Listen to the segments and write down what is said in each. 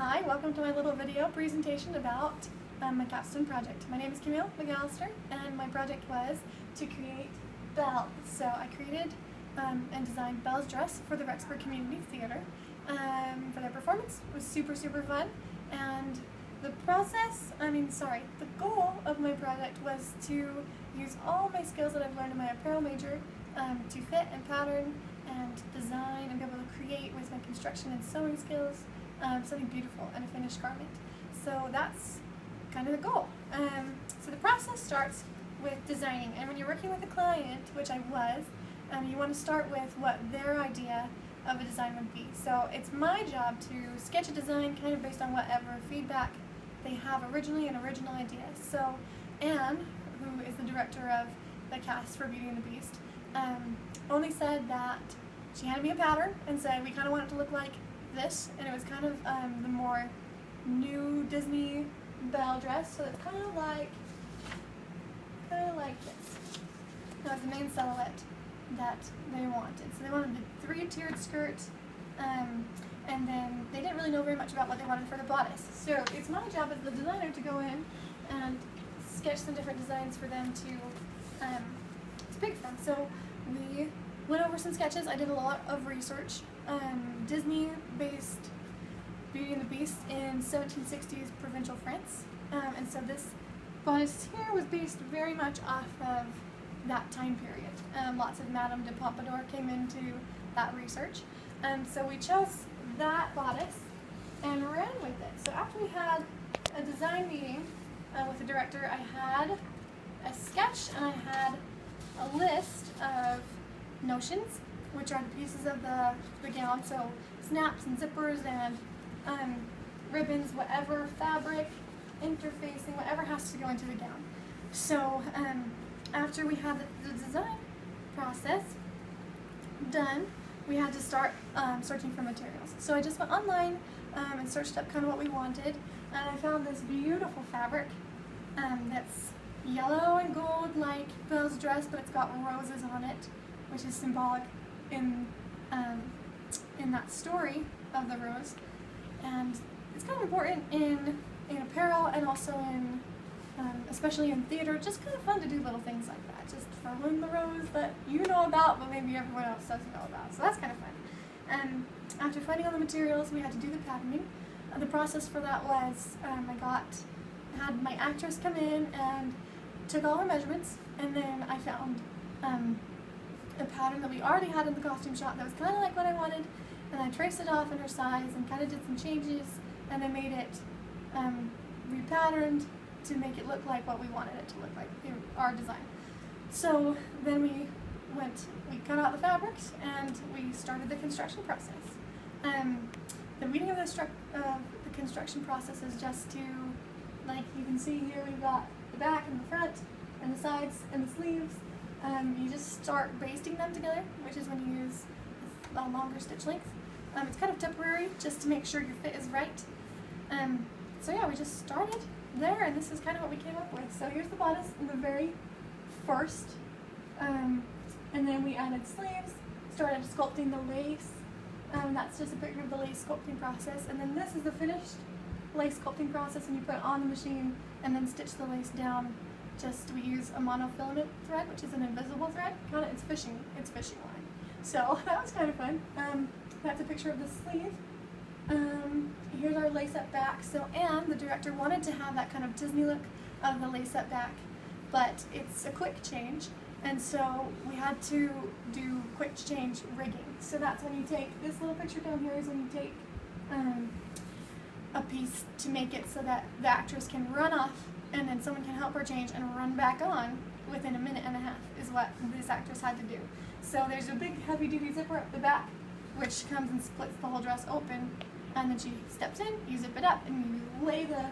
Hi, welcome to my little video presentation about my capstone project. My name is Camille McAllister, and my project was to create Belle. So I created and designed Belle's dress for the Rexburg Community Theater for their performance. It was super fun, and the goal of my project was to use all my skills that I've learned in my apparel major to fit and pattern and design and be able to create with my construction and sewing skills something beautiful in a finished garment. So that's kind of the goal. So the process starts with designing, and when you're working with a client, which I was, you want to start with what their idea of a design would be. So it's my job to sketch a design kind of based on whatever feedback they have originally, an original idea. So Anne, who is the director of the cast for Beauty and the Beast, only said that she handed me a pattern and said we kind of want it to look like this, and it was kind of the more new Disney Belle dress, so it's kind of like this. That was the main silhouette that they wanted. So they wanted the 3-tiered skirt, and then they didn't really know very much about what they wanted for the bodice. So it's my job as the designer to go in and sketch some different designs for them to pick from. So we went over some sketches. I did a lot of research. Disney-based Beauty and the Beast in 1760s provincial France, and so this bodice here was based very much off of that time period. Lots of Madame de Pompadour came into that research, so we chose that bodice and ran with it. So after we had a design meeting with the director, I had a sketch and I had a list of notions, which are the pieces of the gown, so snaps and zippers and ribbons, whatever fabric, interfacing, whatever has to go into the gown. So after we had the design process done, we had to start searching for materials. So I just went online and searched up kind of what we wanted, and I found this beautiful fabric that's yellow and gold like Belle's dress, but it's got roses on it, which is symbolic in that story of the rose, and it's kind of important in apparel and also in especially in theater. Just kind of fun to do little things like that, just throwing the rose that you know about but maybe everyone else doesn't know about, so that's kind of fun. And after finding all the materials, we had to do the patterning. The process for that was I had my actress come in and took all her measurements, and then I found a pattern that we already had in the costume shop that was kind of like what I wanted, and I traced it off in her size and kind of did some changes, and then made it repatterned to make it look like what we wanted it to look like in our design. So then we cut out the fabrics and we started the construction process. The meaning of the construction process is just to, like you can see here, we've got the back and the front and the sides and the sleeves. You just start basting them together, which is when you use a longer stitch length. It's kind of temporary, just to make sure your fit is right. So yeah, we just started there, and this is kind of what we came up with. So here's the bodice in the very first, and then we added sleeves, started sculpting the lace. That's just a picture of the lace sculpting process, and then this is the finished lace sculpting process, and you put it on the machine and then stitch the lace down. We use a monofilament thread, which is an invisible thread. It's fishing line. So that was kind of fun. That's a picture of the sleeve. Here's our lace-up back. So Anne, the director, wanted to have that kind of Disney look of the lace-up back, but it's a quick change, and so we had to do quick change rigging. So that's when you take this little picture down here is when you take a piece to make it so that the actress can run off, and then someone can help her change and run back on within a minute and a half is what this actress had to do. So there's a big heavy-duty zipper up the back, which comes and splits the whole dress open, and then she steps in, you zip it up, and you lay the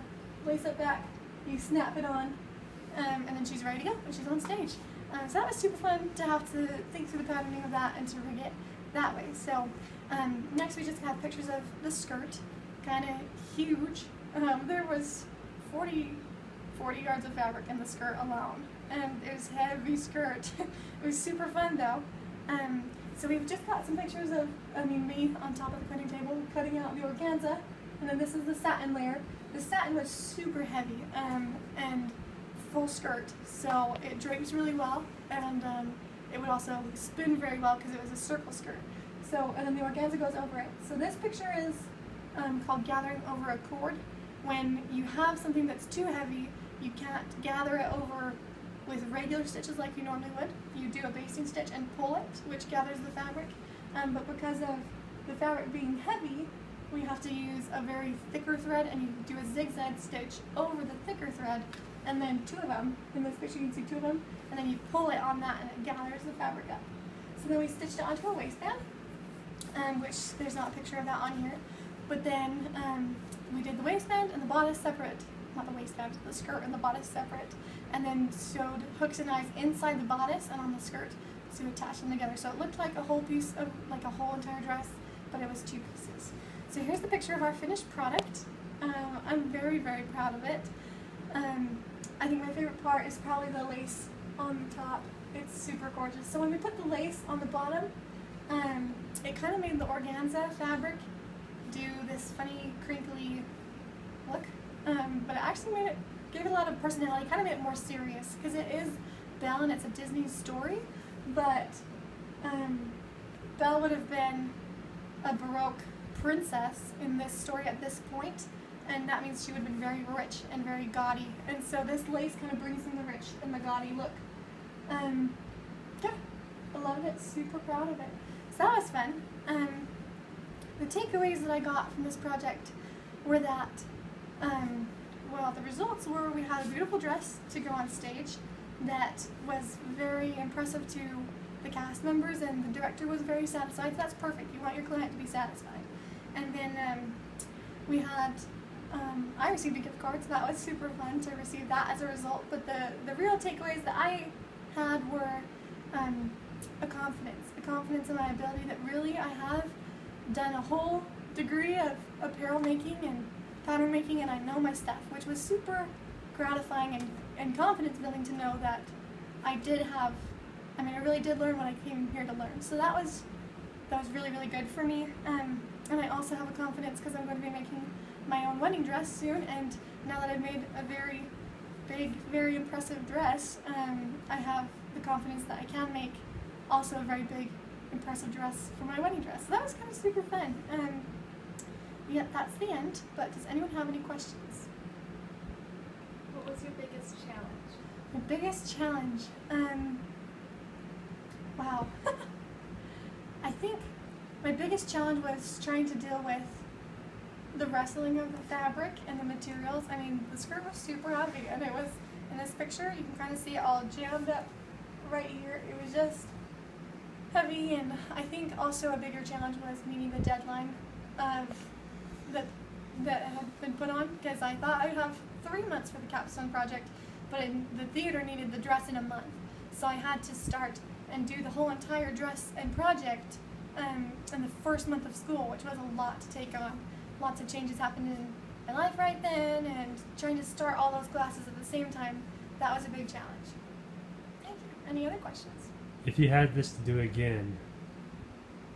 lace up back, you snap it on, and then she's ready to go, and she's on stage. So that was super fun to have to think through the patterning of that and to rig it that way. So next we just have pictures of the skirt, kind of huge. There was 40 yards of fabric in the skirt alone, and it was a heavy skirt. It was super fun though. So we've just got some pictures of me on top of the cutting table cutting out the organza, And then this is the satin layer. The satin was super heavy and full skirt, so it drapes really well, and it would also spin very well because it was a circle skirt. So, and then the organza goes over it. So this picture is called gathering over a cord. When you have something that's too heavy, you can't gather it over with regular stitches like you normally would. You do a basting stitch and pull it, which gathers the fabric. But because of the fabric being heavy, we have to use a very thicker thread, and you do a zigzag stitch over the thicker thread, and then two of them. In this picture you can see two of them, and then you pull it on that and it gathers the fabric up. So then we stitched it onto a waistband, which there's not a picture of that on here. But then we did the waistband and the bodice separate, not the waistband, the skirt and the bodice separate, and then sewed hooks and eyes inside the bodice and on the skirt to attach them together. So it looked like a whole piece of, like a whole entire dress, but it was two pieces. So here's the picture of our finished product. I'm very, very proud of it. I think my favorite part is probably the lace on the top. It's super gorgeous. So when we put the lace on the bottom, it kind of made the organza fabric do this funny, crinkly look, but it actually gave it a lot of personality, kind of made it more serious, because it is Belle and it's a Disney story, but Belle would have been a Baroque princess in this story at this point, and that means she would have been very rich and very gaudy, and so this lace kind of brings in the rich and the gaudy look. Yeah, I love it, super proud of it. So that was fun. The takeaways that I got from this project were that, well, the results were we had a beautiful dress to go on stage that was very impressive to the cast members, and the director was very satisfied. So that's perfect. You want your client to be satisfied. And then we had, I received a gift card, so that was super fun to receive that as a result. But the real takeaways that I had were a confidence in my ability that really I have done a whole degree of apparel making and pattern making, and I know my stuff, which was super gratifying and confidence building to know that I did have, I mean, I really did learn what I came here to learn. So that was really, really good for me. And I also have a confidence because I'm going to be making my own wedding dress soon, and now that I've made a very big, very impressive dress, I have the confidence that I can make also a very big, impressive dress for my wedding dress. So that was kind of super fun. Yeah, that's the end, but does anyone have any questions? What was your biggest challenge? My biggest challenge? Wow. I think my biggest challenge was trying to deal with the wrestling of the fabric and the materials. I mean, the skirt was super heavy, and it was, in this picture, you can kind of see it all jammed up right here. It was just heavy, and I think also a bigger challenge was meeting the deadline of that had been put on, because I thought I would have 3 months for the capstone project, but the theater needed the dress in a month. So I had to start and do the whole entire dress and project in the first month of school, which was a lot to take on. Lots of changes happened in my life right then, and trying to start all those classes at the same time, that was a big challenge. Thank you. Any other questions? If you had this to do again,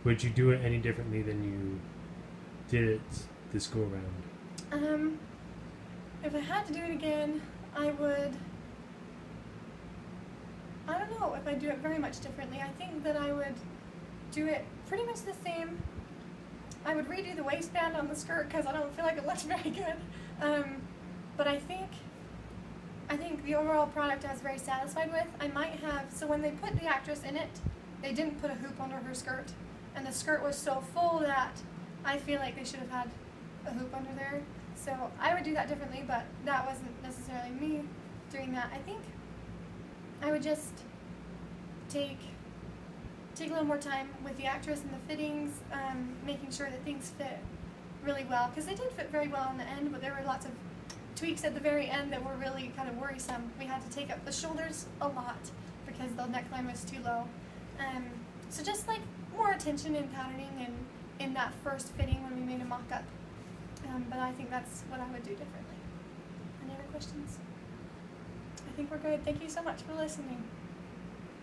would you do it any differently than you did it this go around? If I had to do it again, I don't know if I'd do it very much differently. I think that I would do it pretty much the same. I would redo the waistband on the skirt because I don't feel like it looks very good. But I think the overall product I was very satisfied with. I might have, so when they put the actress in it, they didn't put a hoop under her skirt. And the skirt was so full that I feel like they should have had a hoop under there. So I would do that differently, but that wasn't necessarily me doing that. I think I would just take a little more time with the actress and the fittings, making sure that things fit really well, because they did fit very well in the end, but there were lots of tweaks at the very end that were really kind of worrisome. We had to take up the shoulders a lot because the neckline was too low. So just like more attention in patterning and in that first fitting when we made a mock-up. But I think that's what I would do differently. Any other questions? I think we're good. Thank you so much for listening.